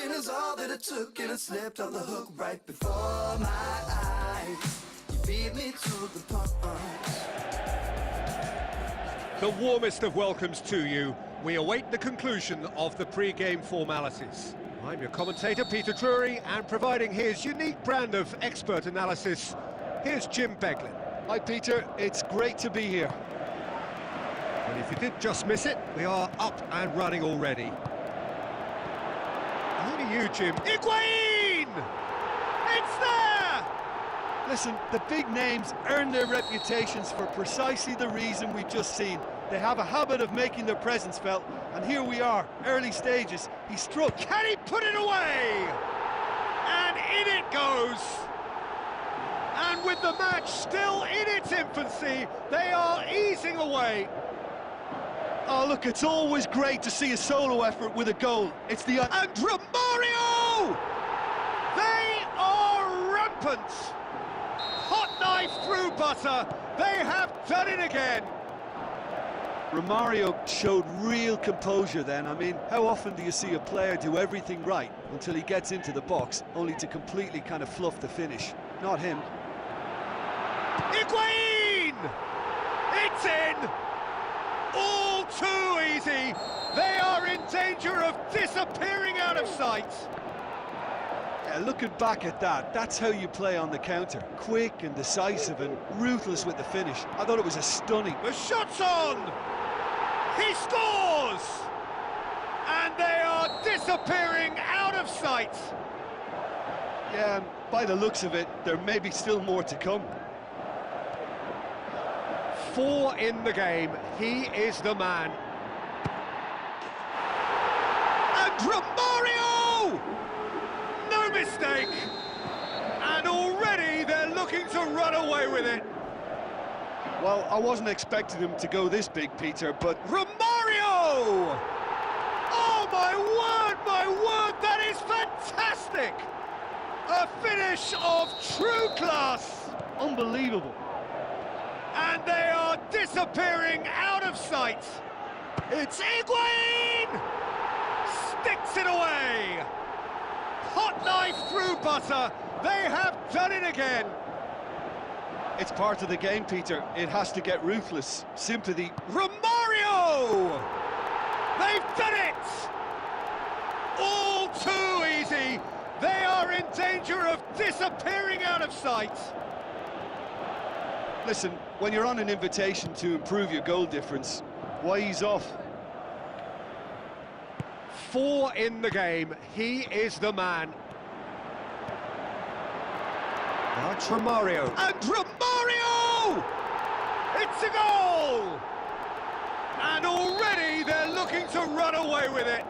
looking is all that it took, and it slipped off the hook right before my eyes. You beat me to the punch. The warmest of welcomes to you. We await the conclusion of the pre-game formalities. I'm your commentator, Peter Drury, and providing his unique brand of expert analysis, here's Jim Beglin. Hi Peter, it's great to be here. And if you did just miss it, we are up and running already. Who are you, Jim? Higuain! It's there! Listen, the big names earn their reputations for precisely the reason we've just seen. They have a habit of making their presence felt, and here we are, early stages. He struck. Can he put it away? And in it goes! And with the match still in its infancy, they are easing away. Oh, look, it's always great to see a solo effort with a goal. It's the... And Romario! They are rampant! Hot knife through butter, they have done it again! Romario showed real composure then. I mean, how often do you see a player do everything right until he gets into the box, only to completely kind of fluff the finish? Not him. Higuain! It's in! All too easy! They are in danger of disappearing out of sight! Yeah, looking back at that, that's how you play on the counter. Quick and decisive and ruthless with the finish. I thought it was a stunning... The shot's on! He scores! And they are disappearing out of sight! Yeah, and by the looks of it, there may be still more to come. 4 in the game, he is the man. And Romario! No mistake! And already they're looking to run away with it. Well, I wasn't expecting him to go this big, Peter, but... Romario! Oh, my word, that is fantastic! A finish of true class! Unbelievable. And they are disappearing out of sight. It's Higuain! Sticks it away! Hot knife through butter, they have done it again! It's part of the game, Peter. It has to get ruthless. Sympathy. Romario! They've done it! All too easy! They are in danger of disappearing out of sight! Listen, when you're on an invitation to improve your goal difference, why ease off? 4 in the game, he is the man. That's Romario. And Romario! It's a goal! And already they're looking to run away with it.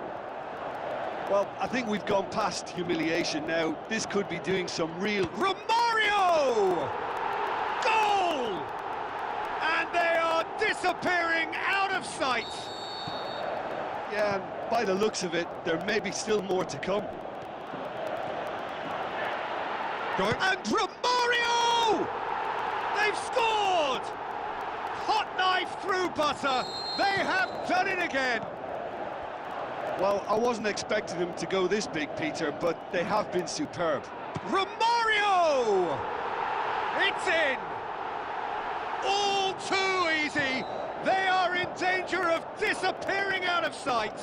Well, I think we've gone past humiliation now. This could be doing some real... Romario! Goal! And they are disappearing out of sight. Yeah, and by the looks of it, there may be still more to come. And Romario! They've scored! Hot knife through butter, they have done it again! Well, I wasn't expecting them to go this big, Peter, but they have been superb. Romario! It's in! All too easy! They are in danger of disappearing out of sight!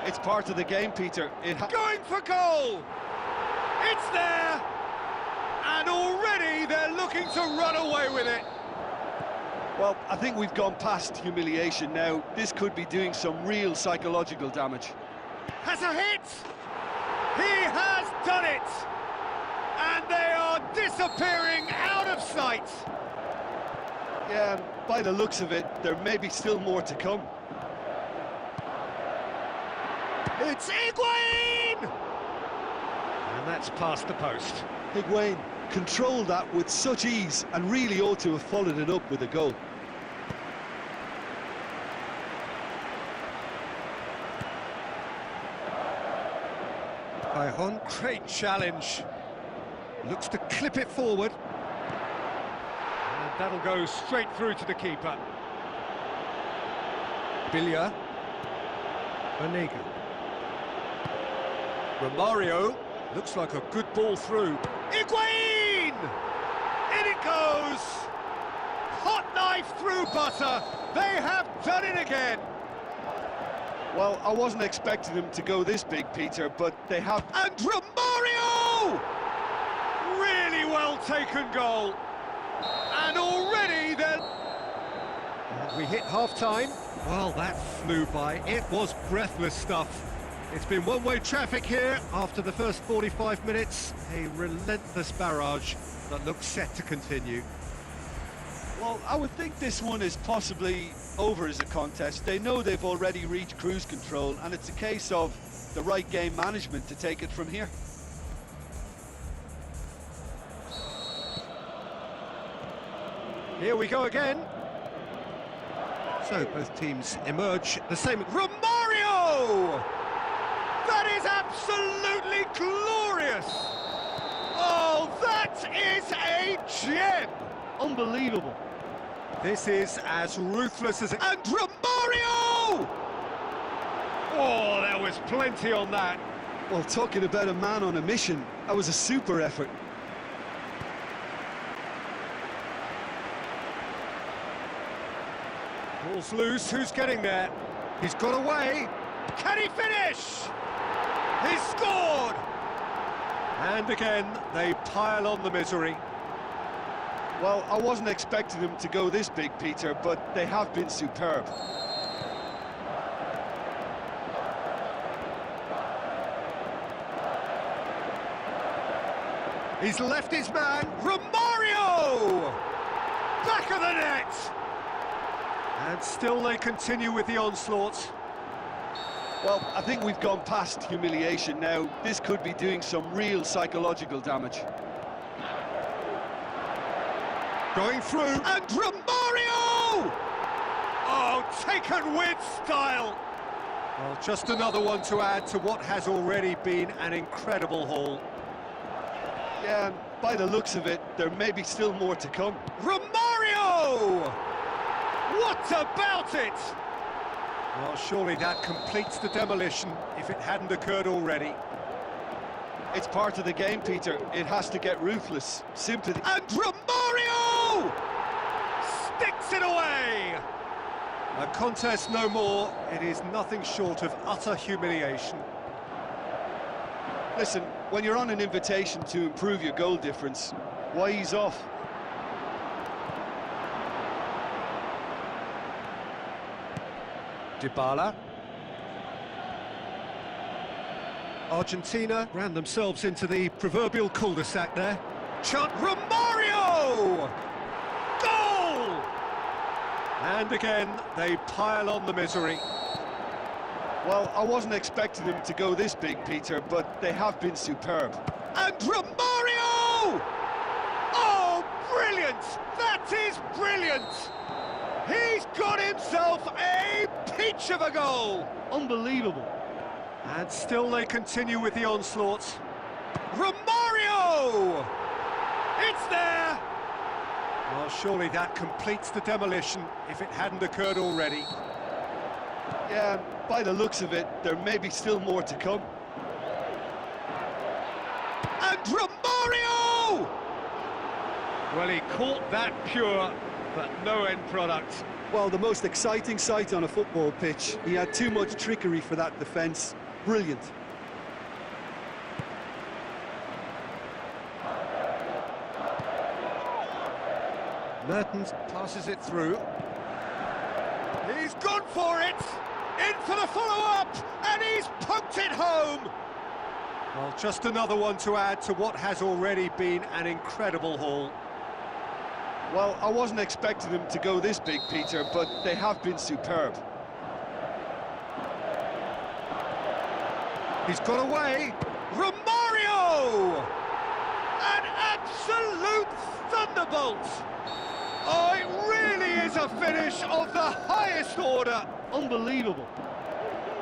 It's part of the game, Peter. Going for goal! It's there! And already they're looking to run away with it. Well, I think we've gone past humiliation now. This could be doing some real psychological damage. Has a hit! He has done it! And they are disappearing out of sight. Yeah, and by the looks of it, there may be still more to come. It's Higuain! And that's past the post. Higuain controlled that with such ease and really ought to have followed it up with a goal. Cajon, great challenge. Looks to clip it forward. And that'll go straight through to the keeper. Billia. Banega. Romario, looks like a good ball through. Higuain! In it goes! Hot knife through butter. They have done it again. Well, I wasn't expecting them to go this big, Peter, but they have. And Romario! Really well taken goal. And already they're... And we hit half-time. Well, that flew by. It was breathless stuff. It's been one-way traffic here after the first 45 minutes. A relentless barrage that looks set to continue. Well, I would think this one is possibly over as a contest. They know they've already reached cruise control, and it's a case of the right game management to take it from here. Here we go again. So both teams emerge the same. Romario! That is absolutely glorious! Oh, that is a gem! Unbelievable. This is as ruthless as... And Romario! Oh, there was plenty on that. Well, talking about a man on a mission, that was a super effort. Ball's loose, who's getting there? He's got away. Can he finish? He's scored! And again, they pile on the misery. Well, I wasn't expecting them to go this big, Peter, but they have been superb. He's left his man, Romario! Back of the net! And still they continue with the onslaught. Well, I think we've gone past humiliation now. This could be doing some real psychological damage. Going through, and Romario! Oh, taken with style! Well, just another one to add to what has already been an incredible haul. Yeah, and by the looks of it, there may be still more to come. Romario! What about it? Well, surely that completes the demolition if it hadn't occurred already. It's part of the game, Peter. It has to get ruthless. Sympathy. And Romario! Sticks it away! A contest no more. It is nothing short of utter humiliation. Listen, when you're on an invitation to improve your goal difference, why ease off? Dybala. Argentina ran themselves into the proverbial cul-de-sac there. Romario! Goal! And again, they pile on the misery. Well, I wasn't expecting them to go this big, Peter, but they have been superb. And Romario! Oh, brilliant! That is brilliant! He's got himself a peach of a goal! Unbelievable. And still they continue with the onslaught. Romario! It's there! Well, surely that completes the demolition if it hadn't occurred already. Yeah, by the looks of it, there may be still more to come. And Romario! Well, he caught that pure, but no end product. Well, the most exciting sight on a football pitch. He had too much trickery for that defence. Brilliant. Mertens passes it through. He's gone for it! In for the follow-up! And he's poked it home! Well, just another one to add to what has already been an incredible haul. Well, I wasn't expecting them to go this big, Peter, but they have been superb. He's got away. Romario! An absolute thunderbolt! Oh, it really is a finish of the highest order. Unbelievable.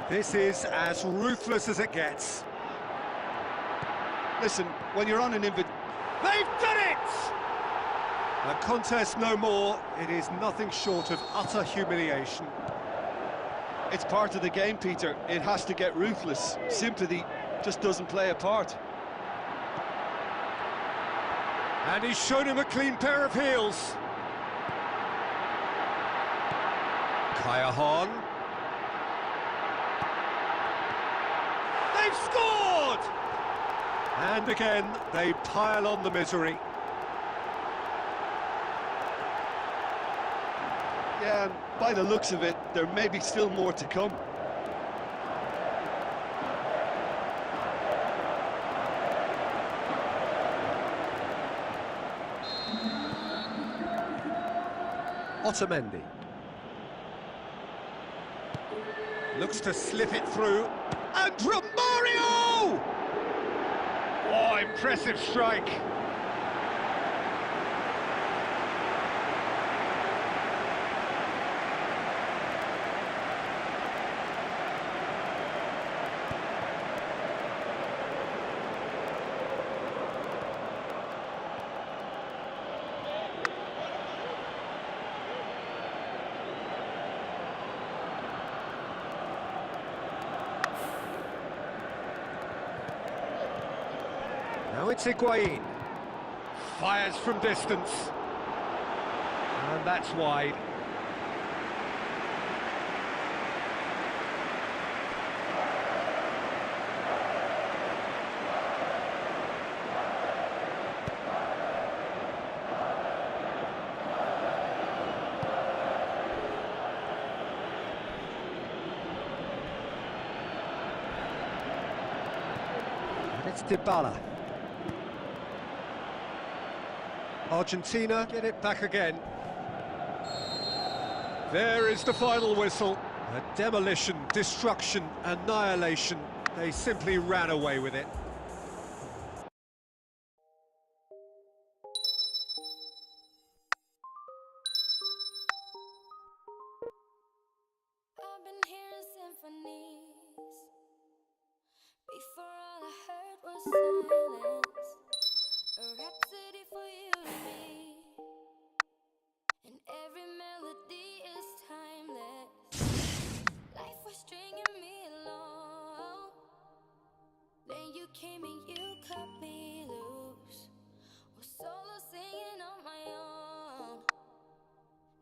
This is as ruthless as it gets. Listen, when you're on an They've done it! A contest no more. It is nothing short of utter humiliation. It's part of the game, Peter. It has to get ruthless. Sympathy just doesn't play a part. And he's shown him a clean pair of heels. Kaya. They've scored! And again, they pile on the misery. Yeah, and by the looks of it, there may be still more to come. Otamendi. Looks to slip it through. And Romario! Oh, impressive strike. Now it's Higuain. Fires from distance. And that's wide. And it's Dybala. Argentina get it back again. There is the final whistle. A demolition, destruction, annihilation. They simply ran away with it. I've been hearing symphonies. Before all I heard was silence. A rhapsody for you and me. And every melody is timeless. Life was stringing me along. Then you came and you cut me loose. Was solo singing on my own.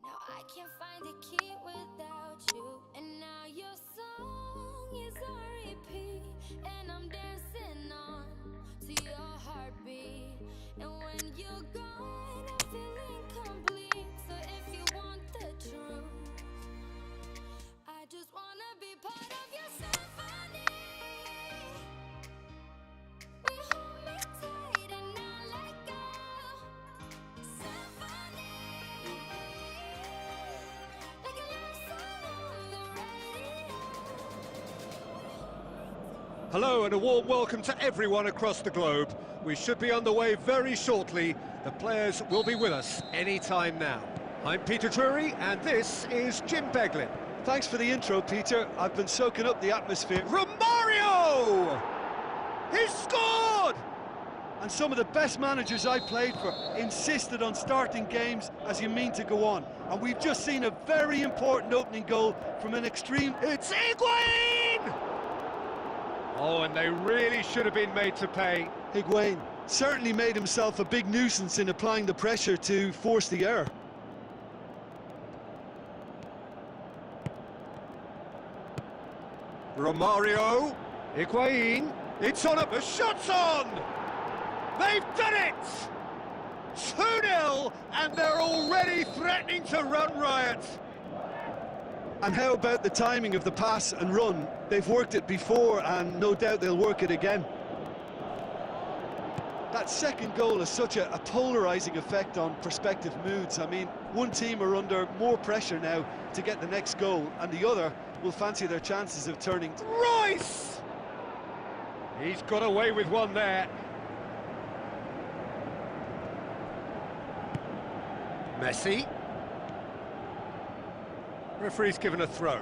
Now I can't find a key without you. And now your song is on repeat. And I'm dancing on to your heartbeat. And when you're gone, I feel incomplete. So if you want the truth, I just wanna be part of your symphony. We hold me tight and not let go. Symphony, like a love song on the radio. Hello and a warm welcome to everyone across the globe. We should be underway very shortly. The players will be with us any time now. I'm Peter Drury and this is Jim Beglin. Thanks for the intro, Peter. I've been soaking up the atmosphere. Romario! He scored! And some of the best managers I played for insisted on starting games as you mean to go on. And we've just seen a very important opening goal from an extreme... It's Higuain! Oh, and they really should have been made to pay. Higuain certainly made himself a big nuisance in applying the pressure to force the error. Romario, Higuain, it's on up, the shot's on! They've done it! 2-0, and they're already threatening to run riot. And how about the timing of the pass and run? They've worked it before, and no doubt they'll work it again. That second goal has such a polarising effect on prospective moods. I mean, one team are under more pressure now to get the next goal, and the other will fancy their chances of turning... Rice! He's got away with one there. Messi. Referee's given a throw.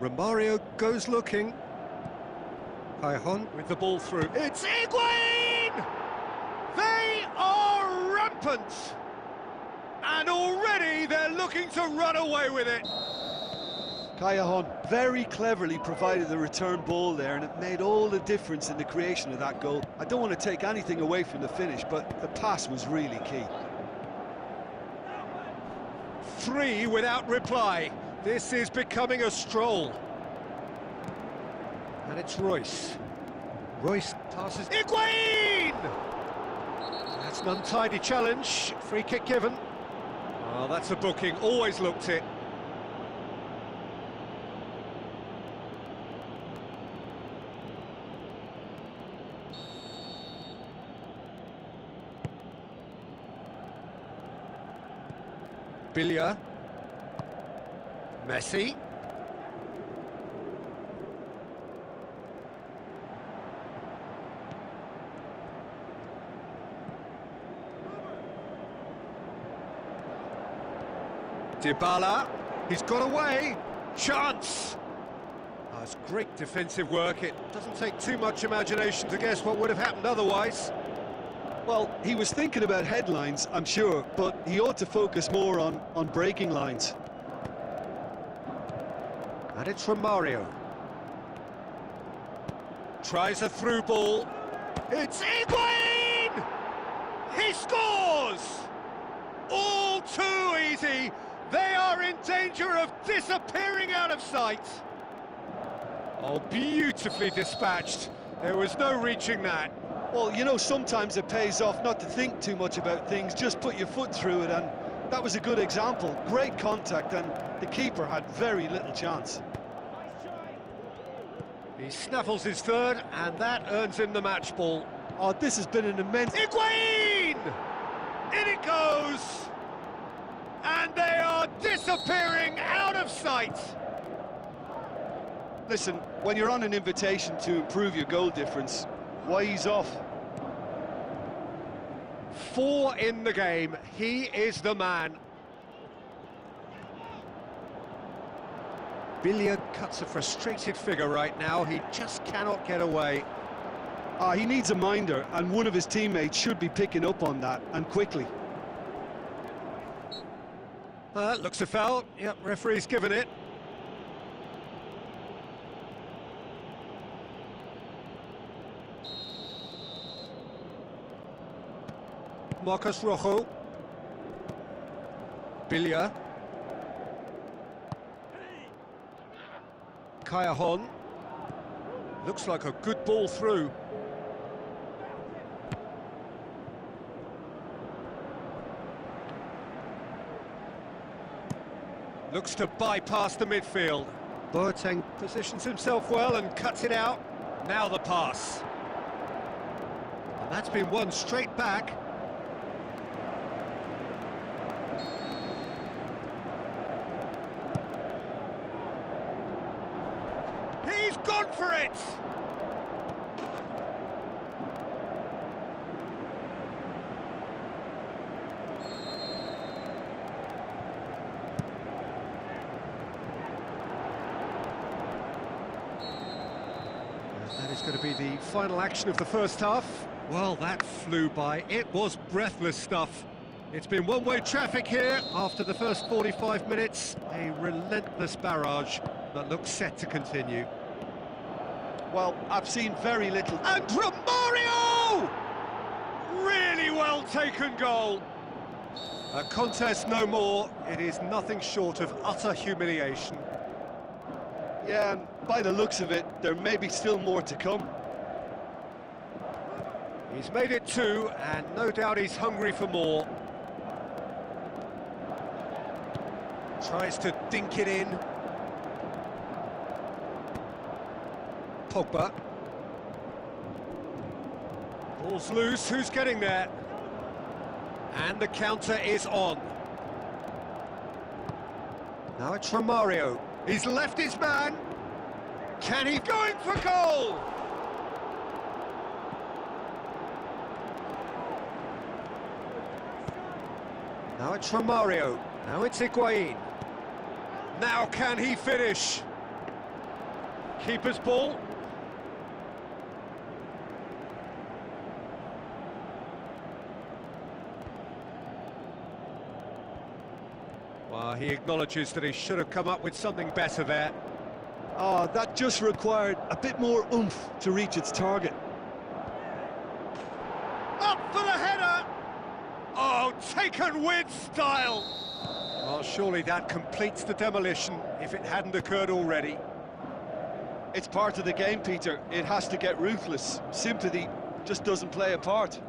Romario goes looking. Cajon with the ball through. It's Higuain! They are rampant! And already they're looking to run away with it. Callejon very cleverly provided the return ball there, and it made all the difference in the creation of that goal. I don't want to take anything away from the finish, but the pass was really key. 3 without reply. This is becoming a stroll. And it's Royce. Royce passes. Higuain! That's an untidy challenge. Free kick given. Oh, that's a booking. Always looked it. Billia. Messi. Dybala. He's got away. Chance. Oh, it's great defensive work. It doesn't take too much imagination to guess what would have happened otherwise. Well, he was thinking about headlines, I'm sure, but he ought to focus more on breaking lines. And it's from Mario. Tries a through ball. It's Higuain! He scores! All too easy. They are in danger of disappearing out of sight. Oh, beautifully dispatched. There was no reaching that. Well, you know, sometimes it pays off not to think too much about things, just put your foot through it, and that was a good example. Great contact, and the keeper had very little chance. He snaffles his third, and that earns him the match ball. Oh, this has been an immense... Higuain! In it goes! And they are disappearing out of sight! Listen, when you're on an invitation to improve your goal difference, why ease off? 4 in the game. He is the man. Billia cuts a frustrated figure right now. He just cannot get away. He needs a minder, and one of his teammates should be picking up on that, and quickly. Looks a foul. Yep, referee's given it. Marcos Rojo. Billia. Callejon. Looks like a good ball through. Looks to bypass the midfield. Boateng positions himself well and cuts it out. Now the pass. And that's been won straight back. He's gone for it! That is going to be the final action of the first half. Well, that flew by. It was breathless stuff. It's been one-way traffic here after the first 45 minutes. A relentless barrage that looks set to continue. Well, I've seen very little... And Romario! Really well taken goal. A contest no more. It is nothing short of utter humiliation. Yeah, and by the looks of it, there may be still more to come. He's made it 2, and no doubt he's hungry for more. Tries to dink it in. Pogba. Ball's loose, who's getting there? And the counter is on. Now it's Romario. He's left his man. Can he go in for goal? Now it's Romario. Now it's Higuain. Now can he finish? Keeper's ball. Wow, He acknowledges that he should have come up with something better there. Oh, that just required a bit more oomph to reach its target. Up for the header! Oh, taken with style! Well, surely that completes the demolition, if it hadn't occurred already. It's part of the game, Peter. It has to get ruthless. Sympathy just doesn't play a part.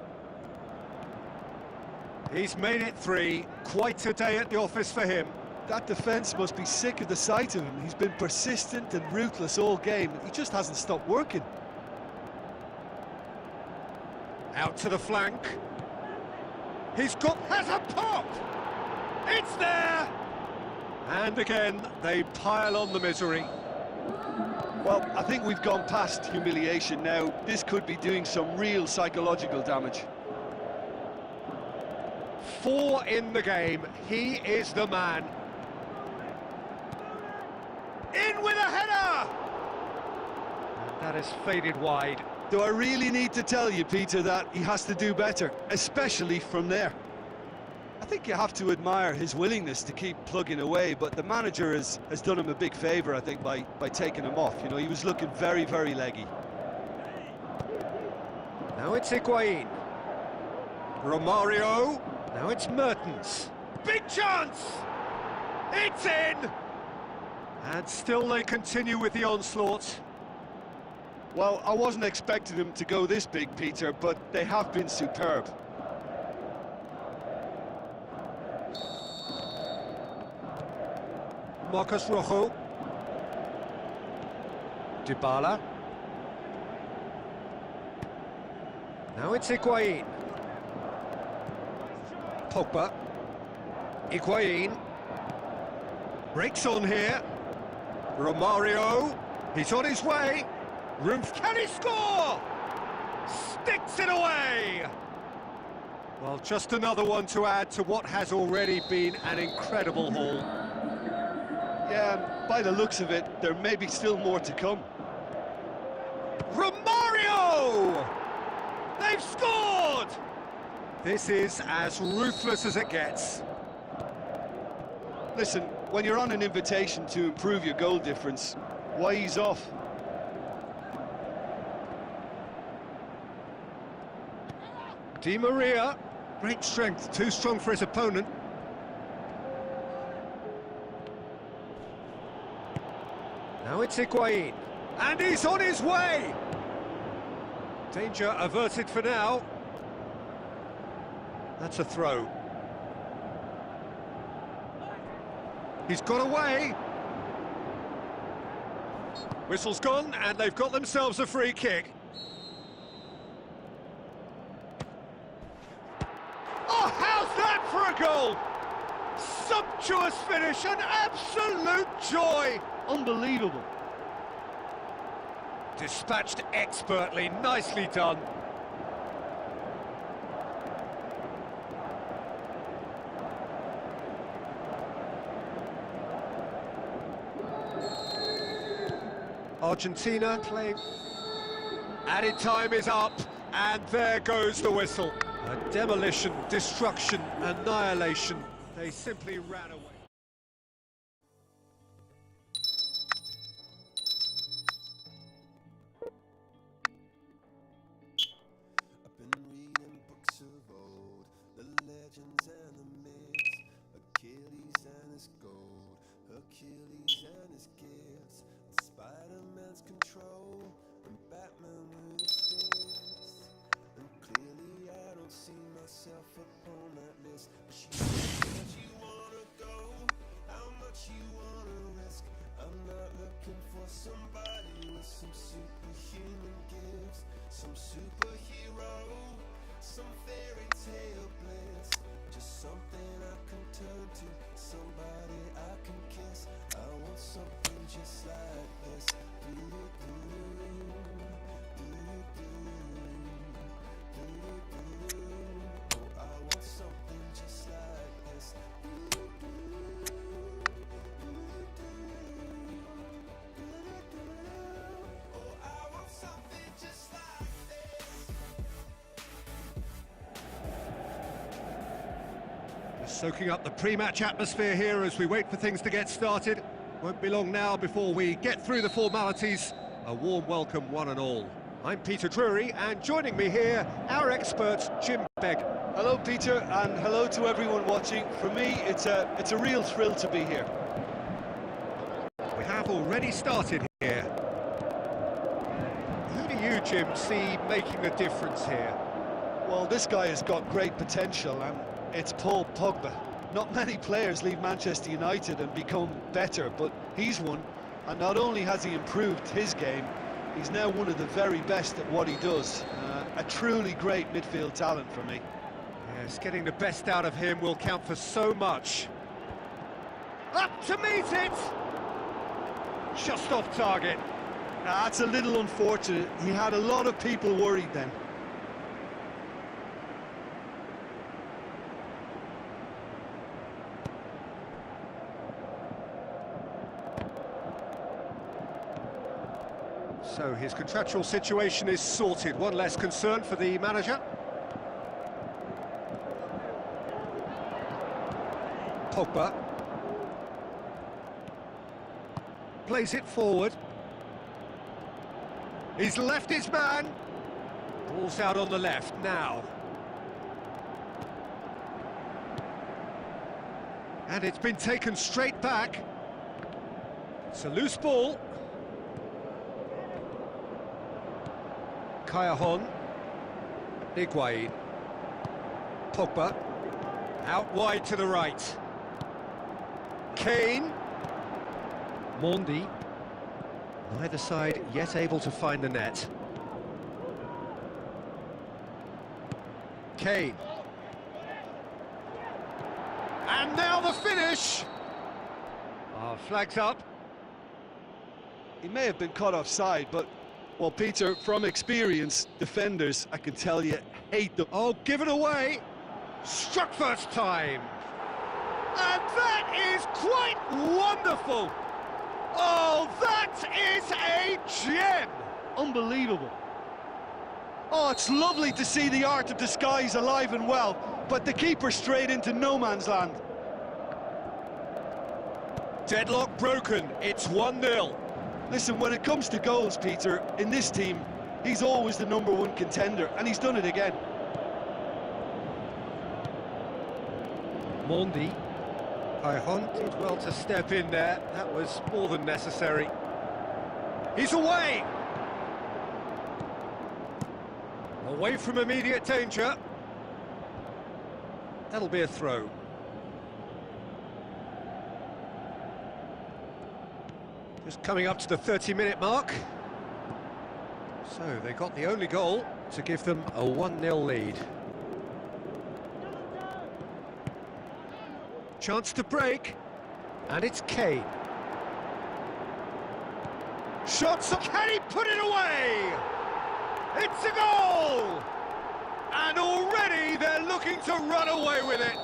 He's made it 3. Quite a day at the office for him. That defence must be sick of the sight of him. He's been persistent and ruthless all game. He just hasn't stopped working. Out to the flank. Has a pop! It's there! And again, they pile on the misery. Well, I think we've gone past humiliation now. This could be doing some real psychological damage. 4 in the game. He is the man. In with a header! And that has faded wide. Do I really need to tell you, Peter, that he has to do better, especially from there? I think you have to admire his willingness to keep plugging away, but the manager has done him a big favour, I think, by taking him off. You know, he was looking very, very leggy. Now it's Higuain. Romario. Now it's Mertens. Big chance! It's in! And still they continue with the onslaught. Well, I wasn't expecting them to go this big, Peter, but they have been superb. Marcos Rojo. Dybala. Now it's Higuain. Pogba. Higuain. Breaks on here. Romario. He's on his way. Can he score? Sticks it away! Well, just another one to add to what has already been an incredible haul. Yeah, by the looks of it, there may be still more to come. Romario! They've scored! This is as ruthless as it gets. Listen, when you're on an invitation to improve your goal difference, why ease off? Di Maria, great strength, too strong for his opponent. Now it's Higuain, and he's on his way! Danger averted for now. That's a throw. He's got away. Whistle's gone, and they've got themselves a free kick. Oh, how's that for a goal? Sumptuous finish, an absolute joy. Unbelievable. Dispatched expertly, nicely done. Argentina playing. Added time is up, and there goes the whistle. A demolition, destruction, annihilation. They simply ran away. I've been reading books of old, the legends and the myths, Achilles and his gold, Hercules and his gifts, Spider-Man's control, and Batman with his fists. And clearly I don't see myself upon that list. But she said, where you wanna go? How much you wanna risk? I'm not looking for somebody with some superhuman gifts, some superhero, some fairy tale bliss. Just something I can turn to, somebody I can kiss. I want something just like this. Oh, I want something just like this. Soaking up the pre-match atmosphere here as we wait for things to get started. Won't be long now before we get through the formalities. A warm welcome, one and all. I'm Peter Drury, and joining me here, our expert, Jim Begg. Hello, Peter, and hello to everyone watching. For me, it's a real thrill to be here. We have already started here. Who do you, Jim, see making the difference here? Well, this guy has got great potential, and it's Paul Pogba. Not many players leave Manchester United and become better, but he's one. And not only has he improved his game, he's now one of the very best at what he does. A truly great midfield talent for me. Yes, getting the best out of him will count for so much. Up to meet it! Just off target. That's a little unfortunate. He had a lot of people worried then. So his contractual situation is sorted. One less concern for the manager. Pogba. Plays it forward. He's left his man. Ball's out on the left now. And it's been taken straight back. It's a loose ball. Callejon, Higuain, Pogba, out wide to the right. Kane, Mondi, neither side yet able to find the net. Kane. And now the finish! Flags up. He may have been caught offside, but well, Peter, from experience, defenders, I can tell you, hate them. Oh, give it away! Struck first time! And that is quite wonderful! Oh, that is a gem! Unbelievable. Oh, it's lovely to see the art of disguise alive and well, but the keeper straight into no man's land. Deadlock broken, it's 1-0. Listen, when it comes to goals, Peter, in this team, he's always the #1 contender, and he's done it again. Mondi. Callejon did well to step in there. That was more than necessary. He's away! Away from immediate danger. That'll be a throw. Just coming up to the 30-minute mark. So they got the only goal to give them a 1-0 lead. Chance to break, and it's Kane. Shots, can he put it away? It's a goal! And already they're looking to run away with it.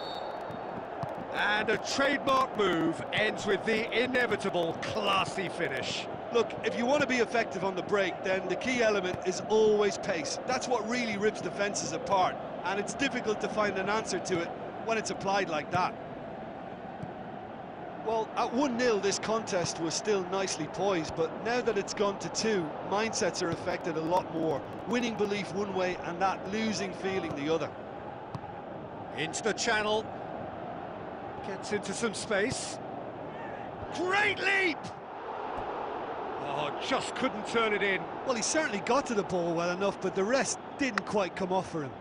And a trademark move ends with the inevitable classy finish. Look, if you want to be effective on the break, then the key element is always pace. That's what really rips defences apart, and it's difficult to find an answer to it when it's applied like that. Well, at 1-0 this contest was still nicely poised, but now that it's gone to 2, mindsets are affected a lot more. Winning belief one way and that losing feeling the other. Into the channel. Gets into some space. Great leap! Oh, just couldn't turn it in. Well, he certainly got to the ball well enough, but the rest didn't quite come off for him.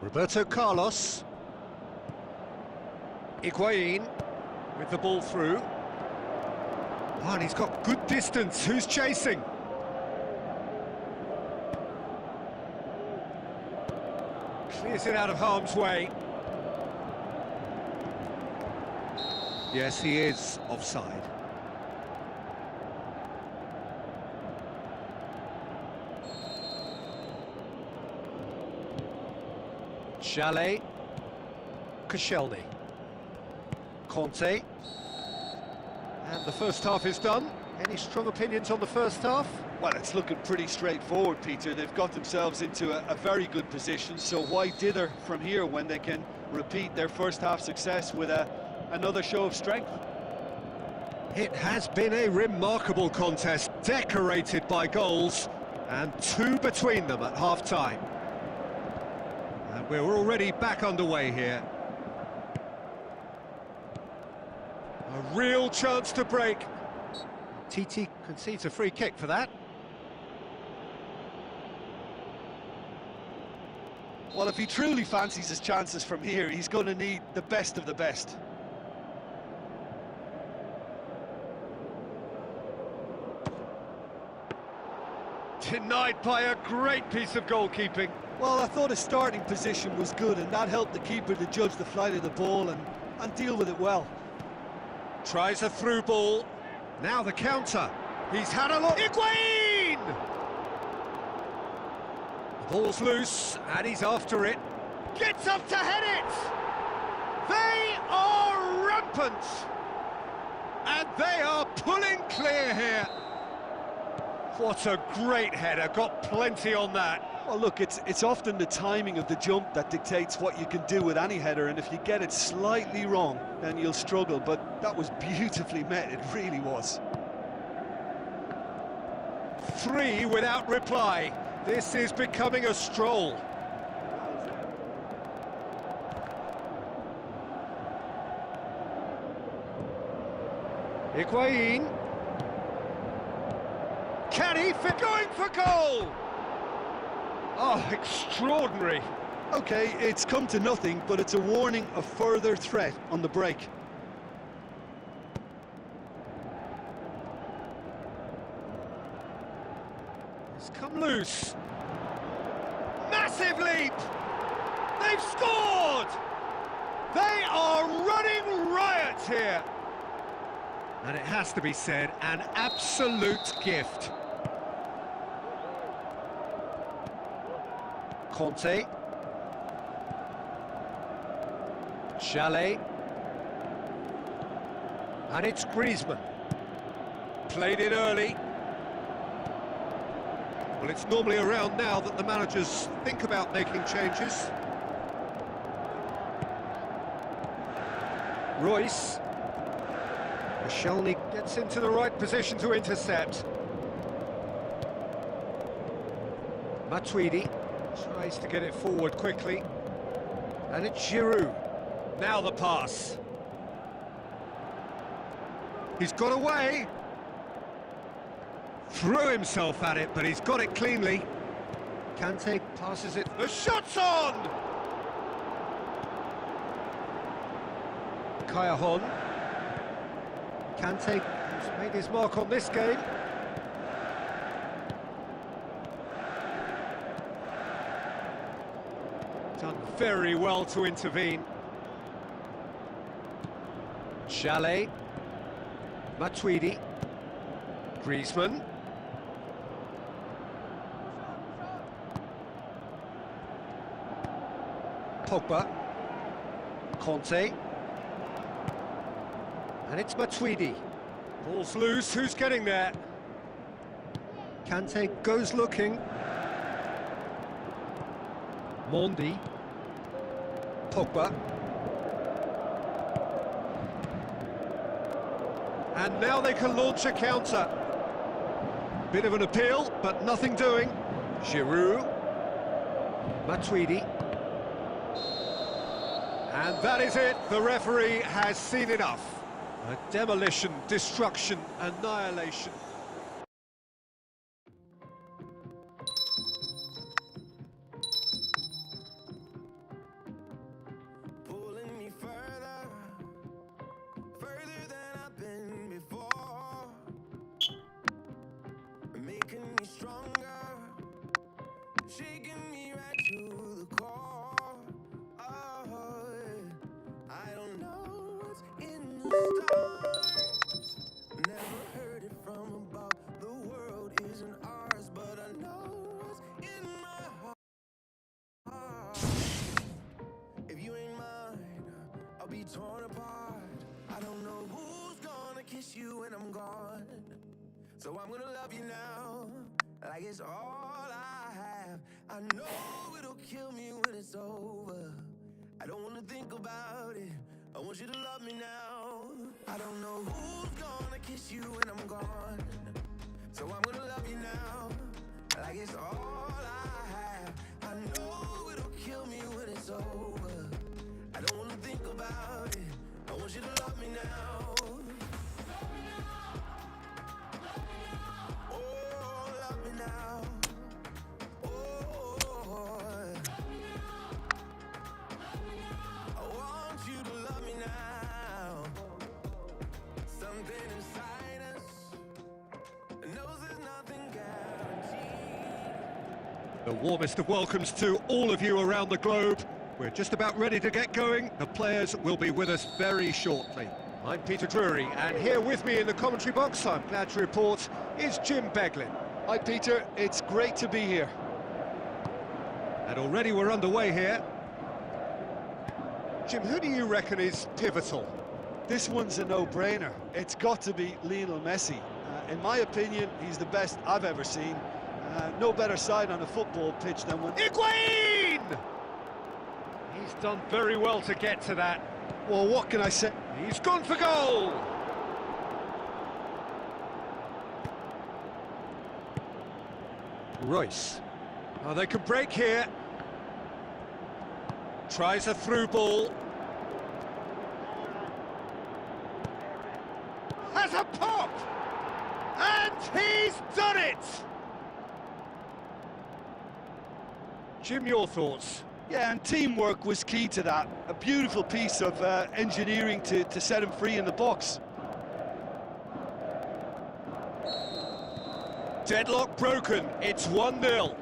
Roberto Carlos. Higuain with the ball through. Oh, and he's got good distance. Who's chasing? Clears it out of harm's way. Yes, he is offside. Chalet, Koscielny, Conte, and the first half is done. Any strong opinions on the first half? Well, it's looking pretty straightforward, Peter. They've got themselves into a very good position, so why dither from here when they can repeat their first half success with another show of strength? It has been a remarkable contest, decorated by goals, and 2 between them at half-time. And we're already back underway here. A real chance to break. TT concedes a free kick for that. Well, if he truly fancies his chances from here, he's going to need the best of the best. Denied by a great piece of goalkeeping. Well, I thought his starting position was good, and that helped the keeper to judge the flight of the ball and deal with it well. Tries a through ball. Now the counter. He's had a look. Higuain! The ball's loose, and he's after it. Gets up to head it! They are rampant! And they are pulling clear here. What a great header, got plenty on that. Well, look, it's often the timing of the jump that dictates what you can do with any header, and if you get it slightly wrong, then you'll struggle, but that was beautifully met, it really was. 3 without reply. This is becoming a stroll. Higuain. Can he fit? Going for goal! Oh, extraordinary. Okay, it's come to nothing, but it's a warning of further threat on the break. It's come loose. Massive leap! They've scored! They are running riot here. And it has to be said, an absolute gift. Conte. Chalet. And it's Griezmann. Played it early. Well, it's normally around now that the managers think about making changes. Royce. Michelny gets into the right position to intercept. Matuidi tries to get it forward quickly. And it's Giroud. Now the pass. He's got away. Threw himself at it, but he's got it cleanly. Kante passes it. The shot's on! Kayahon. Kante has made his mark on this game. Done very well to intervene. Chalet. Matuidi. Griezmann. Pogba. Conte. And it's Matuidi. Ball's loose, who's getting there? Kante goes looking. Mondi. Pogba. And now they can launch a counter. Bit of an appeal, but nothing doing. Giroud. Matuidi. And that is it. The referee has seen enough. A demolition, destruction, annihilation. Pulling me further, further than I've been before, making me stronger, shaking me right to the core. Oh, I don't know what's in the stars, never heard it from a So I'm gonna love you now, like it's all I have. I know it'll kill me when it's over. I don't wanna think about it. I want you to love me now. I don't know who's gonna kiss you when I'm gone. So I'm gonna love you now, like it's all I have. I know it'll kill me when it's over. I don't wanna think about it. I want you to love me now. Oh, love me now. Oh, I want you to love me now. Something inside us knows there's nothing guaranteed. The warmest of welcomes to all of you around the globe. We're just about ready to get going. The players will be with us very shortly. I'm Peter Drury, and here with me in the commentary box, I'm glad to report, is Jim Beglin. Hi Peter, it's great to be here. And already we're underway here. Jim, who do you reckon is pivotal? This one's a no-brainer. It's got to be Lionel Messi. In my opinion, he's the best I've ever seen. No better side on a football pitch than when... Higuain! He's done very well to get to that. Well, what can I say? He's gone for goal! Royce. Oh, they can break here. Tries a through ball. Has a pop! And he's done it! Jim, your thoughts? Yeah, and teamwork was key to that. A beautiful piece of engineering to set him free in the box. Deadlock broken, it's 1-0.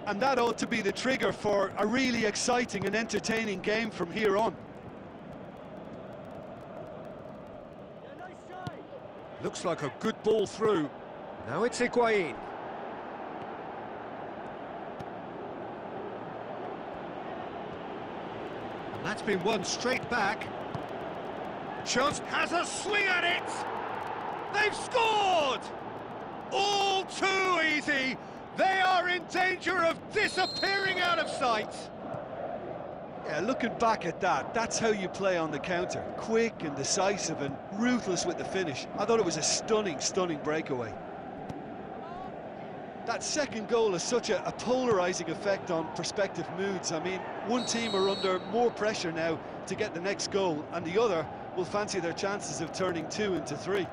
And that ought to be the trigger for a really exciting and entertaining game from here on. Looks like a good ball through. Now it's Higuain. And that's been won straight back. Chance has a swing at it! They've scored! All too easy! They are in danger of disappearing out of sight! Yeah, looking back at that, that's how you play on the counter. Quick and decisive and ruthless with the finish. I thought it was a stunning, stunning breakaway. That second goal has such a polarising effect on prospective moods. I mean, one team are under more pressure now to get the next goal, and the other will fancy their chances of turning 2 into 3.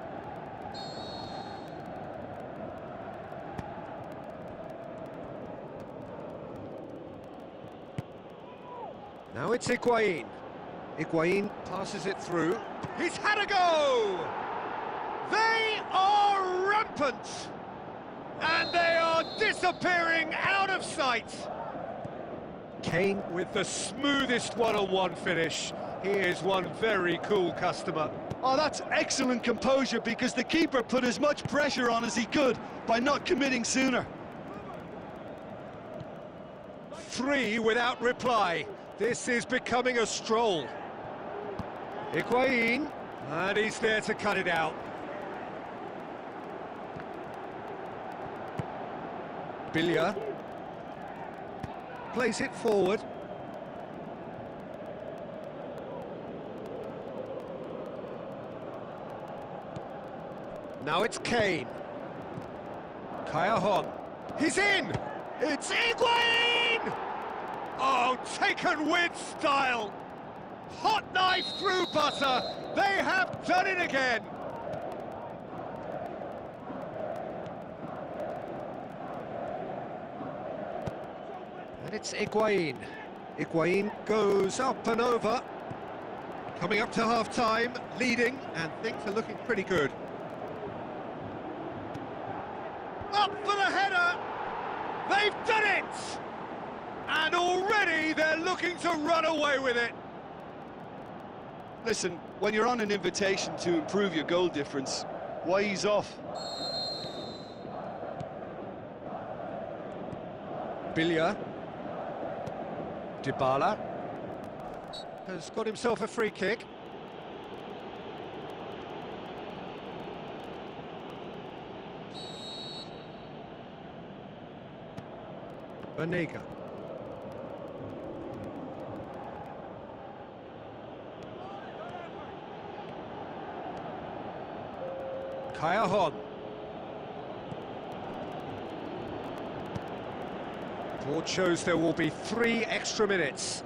Now it's Higuain. Higuain passes it through. He's had a go! They are rampant! And they are disappearing out of sight! Kane with the smoothest one-on-one finish. He is one very cool customer. Oh, that's excellent composure, because the keeper put as much pressure on as he could by not committing sooner. 3 without reply. This is becoming a stroll. Higuain, and he's there to cut it out. Billia plays it forward. Now it's Kane. Kaya he's in! It's Higuain! Oh, taken with style! Hot knife through butter! They have done it again! And it's Higuain. Higuain goes up and over. Coming up to half-time, leading, and things are looking pretty good. Up for the header! They've done it! And already they're looking to run away with it. Listen, when you're on an invitation to improve your goal difference, why ease off? Billia. Dybala has got himself a free kick. Banega. Kaya. Board shows there will be 3 extra minutes.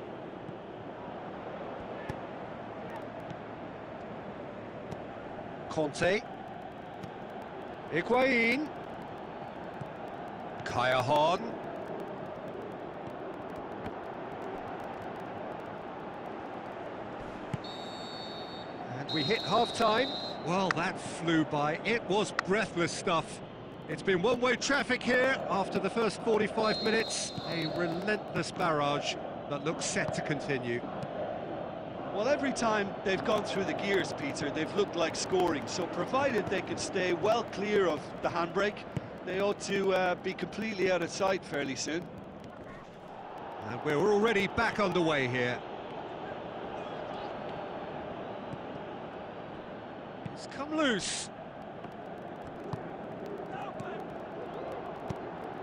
Conte. Higuain. Kaya. And we hit half-time. Well, that flew by. It was breathless stuff. It's been one-way traffic here after the first 45 minutes. A relentless barrage that looks set to continue. Well, every time they've gone through the gears, Peter, they've looked like scoring. So provided they can stay well clear of the handbrake, they ought to be completely out of sight fairly soon. And we're already back underway here. It's come loose.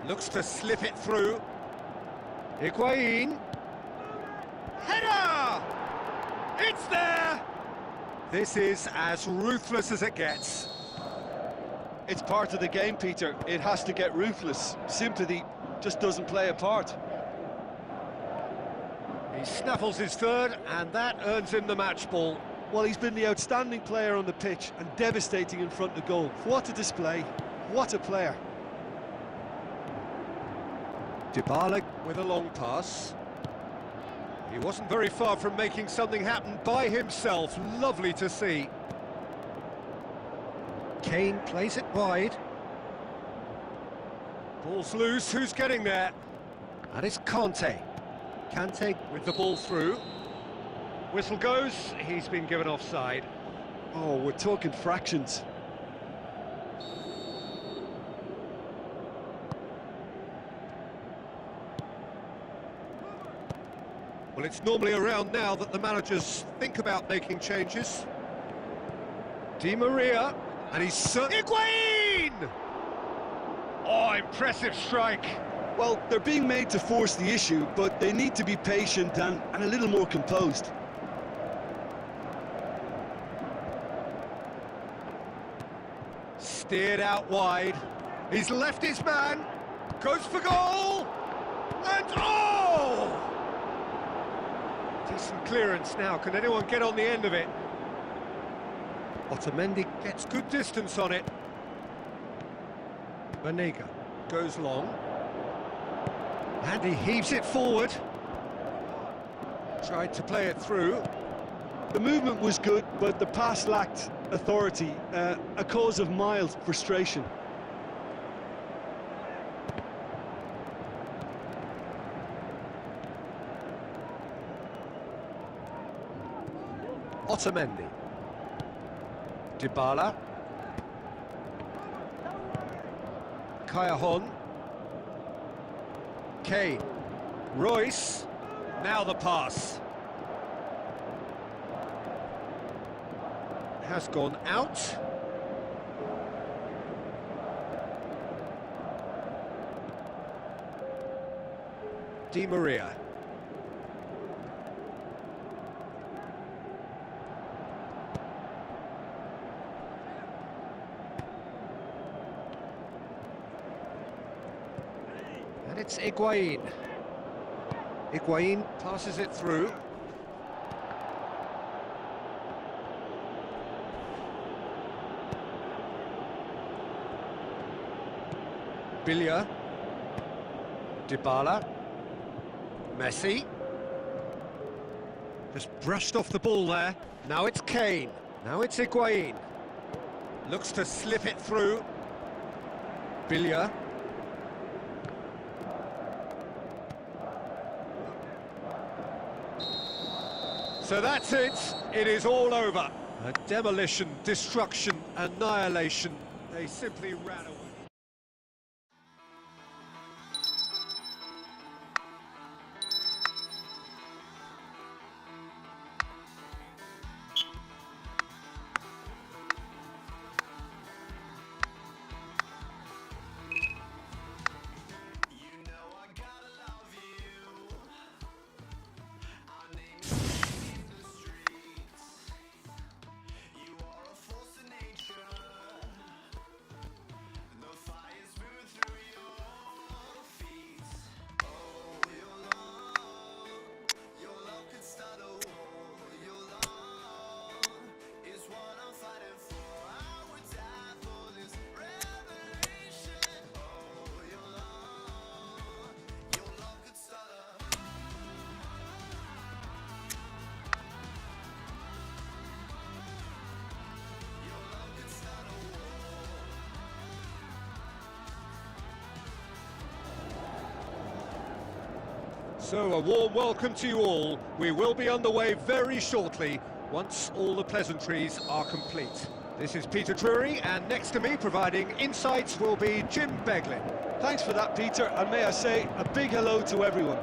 Looks to slip it through. Higuain. Header! It's there! This is as ruthless as it gets. It's part of the game, Peter. It has to get ruthless. Sympathy just doesn't play a part. He snaffles his third, and that earns him the match ball. Well, he's been the outstanding player on the pitch and devastating in front of goal. What a display. What a player. Dybala with a long pass. He wasn't very far from making something happen by himself. Lovely to see. Kane plays it wide. Ball's loose, who's getting there? And it's Conte. Kante with the ball through. Whistle goes, he's been given offside. Oh, we're talking fractions. Well, it's normally around now that the managers think about making changes. Di Maria, and he's Higuain! Oh, impressive strike. Well, they're being made to force the issue, but they need to be patient and a little more composed. Steered out wide. He's left his man. Goes for goal. And oh! Decent clearance now. Can anyone get on the end of it? Otamendi gets good distance on it. Banega goes long. And he heaves it forward. Tried to play it through. The movement was good, but the pass lacked authority, a cause of mild frustration. Otamendi. Dybala. Kaya. Kane. Royce. Now the pass. Has gone out. Di Maria. And it's Higuain. Higuain passes it through. Billia. Dybala. Messi. Just brushed off the ball there. Now it's Kane. Now it's Higuain. Looks to slip it through. Billia. So that's it. It is all over. A demolition, destruction, annihilation. They simply ran away. So, a warm welcome to you all. We will be underway very shortly, once all the pleasantries are complete. This is Peter Drury, and next to me, providing insights, will be Jim Beglin. Thanks for that, Peter, and may I say a big hello to everyone.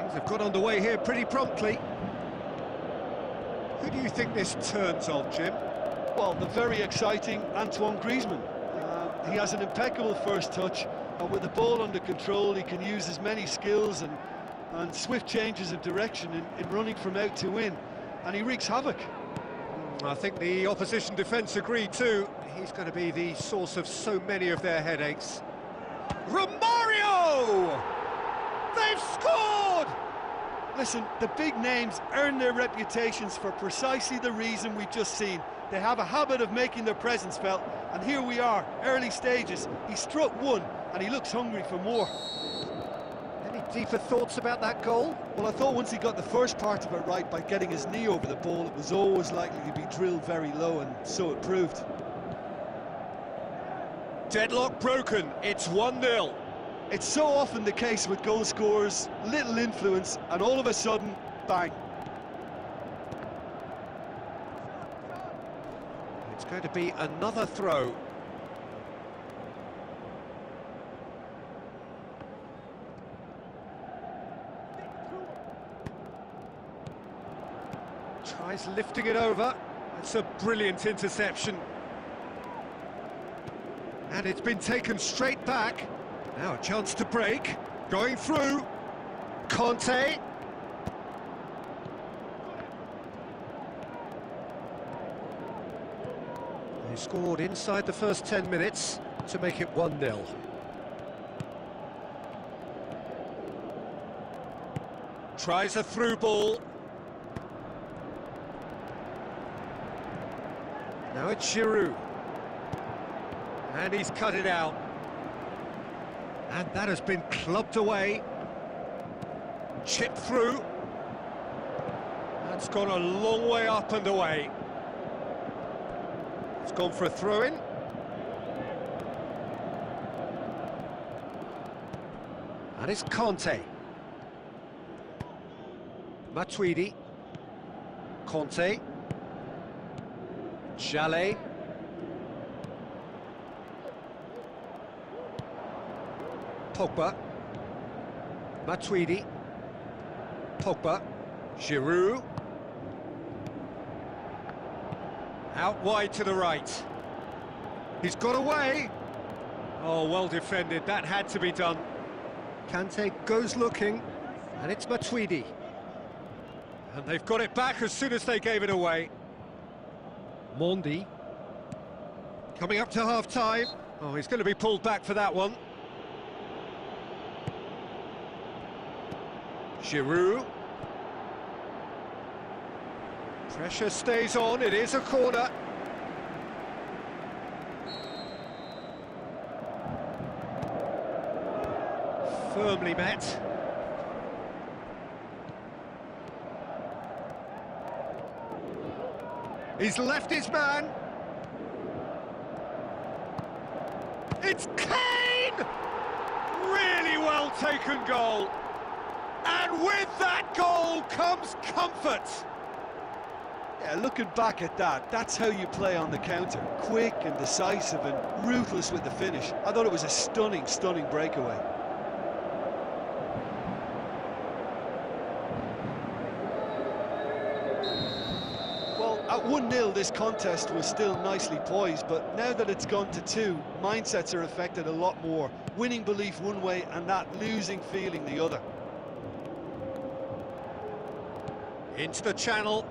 Things have got underway here pretty promptly. Who do you think this turns on, Jim? Well, the very exciting Antoine Griezmann. He has an impeccable first touch, and with the ball under control, he can use his many skills and swift changes of direction in running from out to in, and he wreaks havoc. I think the opposition defence agree too. He's going to be the source of so many of their headaches. Romario! They've scored! Listen, the big names earn their reputations for precisely the reason we've just seen. They have a habit of making their presence felt, and here we are, early stages. He struck one, and he looks hungry for more. Any deeper thoughts about that goal? Well, I thought once he got the first part of it right by getting his knee over the ball, it was always likely to be drilled very low, and so it proved. Deadlock broken, it's 1-0. It's so often the case with goal scorers, little influence, and all of a sudden, bang. It's going to be another throw. Tries lifting it over. It's a brilliant interception. And it's been taken straight back. Now a chance to break. Going through. Conte. They scored inside the first 10 minutes to make it 1-0. Tries a through ball. Now it's Giroud. And he's cut it out. And that has been clubbed away. Chipped through. That's gone a long way up and away. It's gone for a throw-in. And it's Conte. Matuidi. Conte. Jallet. Pogba. Matuidi. Pogba. Giroud. Out wide to the right. He's got away. Oh, well defended. That had to be done. Kante goes looking, and it's Matuidi. And they've got it back as soon as they gave it away. Mondi. Coming up to half-time. Oh, he's going to be pulled back for that one. Giroud. Pressure stays on, it is a corner. Firmly met. He's left his man. It's Kane! Really well taken goal. And with that goal comes comfort. Yeah, looking back at that, that's how you play on the counter. Quick and decisive and ruthless with the finish. I thought it was a stunning, stunning breakaway. Well, at 1-0, this contest was still nicely poised, but now that it's gone to 2, mindsets are affected a lot more. Winning belief one way and that losing feeling the other. Into the channel.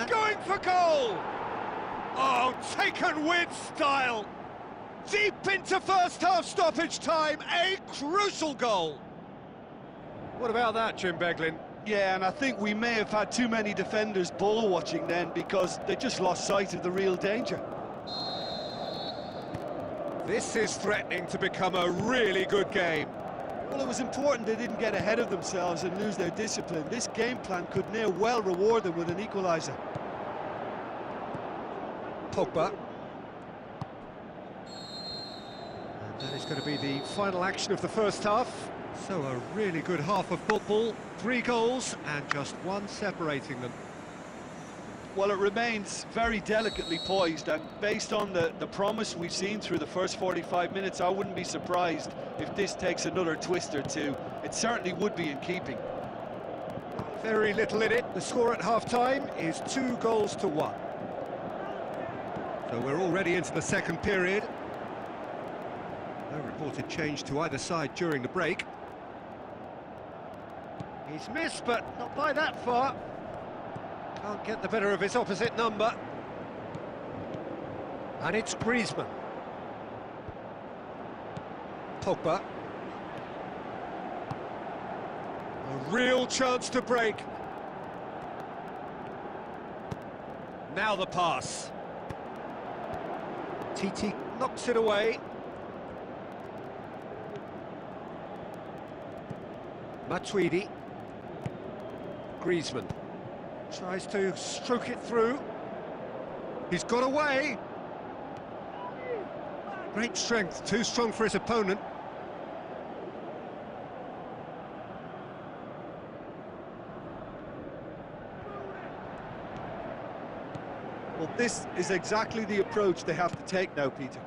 Going for goal! Oh, taken with style! Deep into first half stoppage time, a crucial goal! What about that, Jim Beglin? Yeah, and I think we may have had too many defenders ball watching then because they just lost sight of the real danger. This is threatening to become a really good game. Well, it was important they didn't get ahead of themselves and lose their discipline. This game plan could now well reward them with an equaliser. Pogba. And That is going to be the final action of the first half. So a really good half of football, 3 goals and just 1 separating them. Well, it remains very delicately poised, and based on the promise we've seen through the first 45 minutes, I wouldn't be surprised if this takes another twist or two. It certainly would be in keeping. Very little in it. The score at half-time is 2-1. So we're already into the second period. No reported change to either side during the break. He's missed, but not by that far. Can't get the better of his opposite number. And it's Griezmann. Pogba. A real chance to break. Now the pass. Titi knocks it away. Matuidi. Griezmann tries to stroke it through. He's got away. Great strength, too strong for his opponent. Well, this is exactly the approach they have to take now, Peter.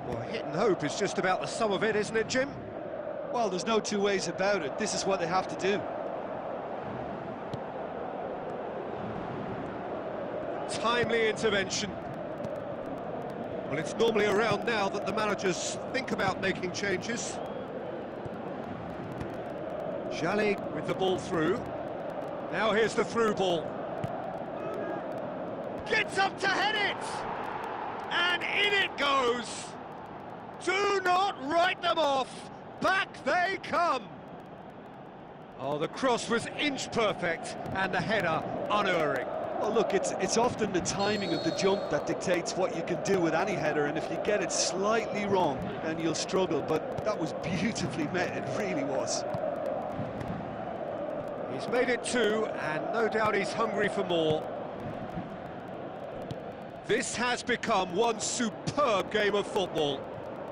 Well, hit and hope is just about the sum of it, isn't it, Jim? Well, there's no two ways about it. This is what they have to do. Timely intervention. Well, it's normally around now that the managers think about making changes. Jalli with the ball through. Now here's the through ball. Gets up to head it! And in it goes! Do not write them off! Back they come! Oh, the cross was inch perfect, and the header unerring. Well, look, it's often the timing of the jump that dictates what you can do with any header, and if you get it slightly wrong, then you'll struggle, but that was beautifully met, it really was. He's made it 2, and no doubt he's hungry for more. This has become one superb game of football.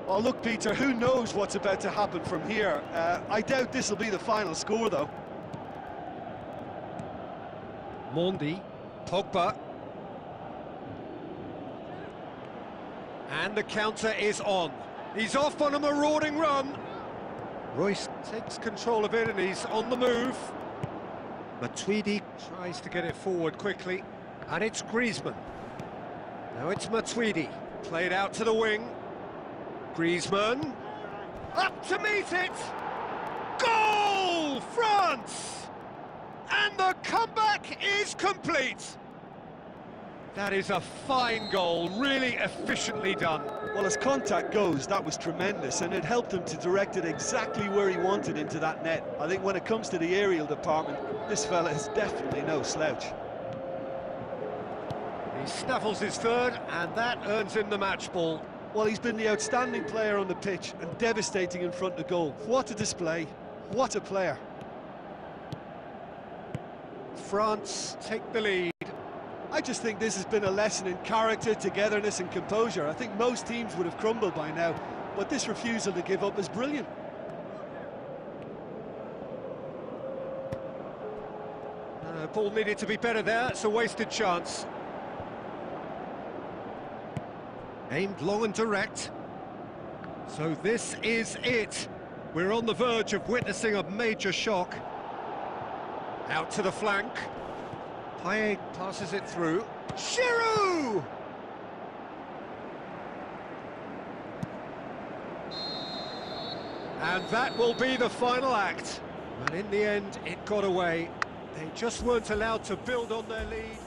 Well, look, Peter, who knows what's about to happen from here? I doubt this will be the final score, though. Mondi, Pogba. And the counter is on. He's off on a marauding run. Royce takes control of it and he's on the move. Matuidi tries to get it forward quickly. And it's Griezmann. Now it's Matuidi. Played out to the wing. Griezmann. Up to meet it. Goal! France! And the comeback is complete. That is a fine goal, really efficiently done. Well, as contact goes, that was tremendous, and it helped him to direct it exactly where he wanted into that net. I think when it comes to the aerial department, this fella is definitely no slouch. He snaffles his third, and that earns him the match ball. Well, he's been the outstanding player on the pitch and devastating in front of goal. What a display, what a player. France take the lead. I just think this has been a lesson in character, togetherness and composure. I think most teams would have crumbled by now, but this refusal to give up is brilliant. Ball needed to be better there, it's a wasted chance. Aimed long and direct. So this is it. We're on the verge of witnessing a major shock. Out to the flank. Payet passes it through. Giroud! And that will be the final act. And in the end, it got away. They just weren't allowed to build on their lead.